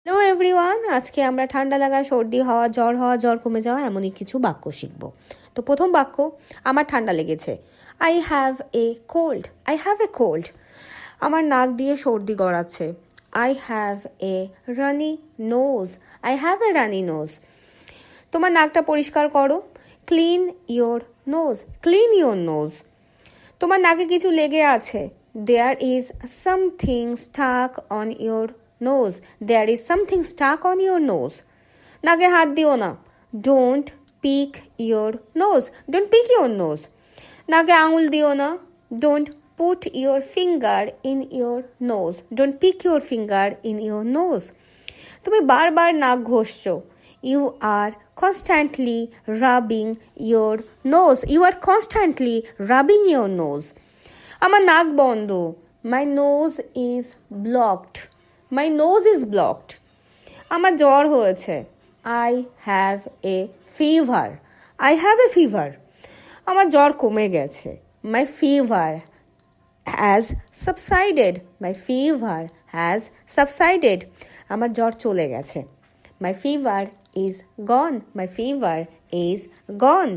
Hello everyone, আজকে আমরা ঠান্ডা লাগা, সর্দি হওয়া, জ্বর কমে যাওয়া এমনই কিছু বাক্য শিখব। তো প্রথম বাক্য, আমার ঠান্ডা লেগেছে। I have a cold. I have a cold. আমার নাক দিয়ে সর্দি গড়াচ্ছে। I have a runny nose. I have a runny nose. তোমার নাকটা পরিষ্কার করো। Clean your nose. Clean your nose. তোমার নাকে কিছু লেগে আছে। There is something stuck on your nose. There is something stuck on your nose. নাকে হাত দিও না। Don't pick your nose. Don't pick your nose. নাকে আঙুল দিও না। Don't put your finger in your nose. Don't pick your finger in your nose. তুমি বারবার নাক ঘষছো। You are constantly rubbing your nose. You are constantly rubbing your nose. আমার নাক বন্ধ। My nose is blocked. My nose is blocked. আমার জ্বর হয়েছে। I have a fever. I have a fever. আমার জ্বর কমে গেছে। My fever has subsided. My fever has subsided. আমার জ্বর চলে গেছে। My fever is gone. My fever is gone.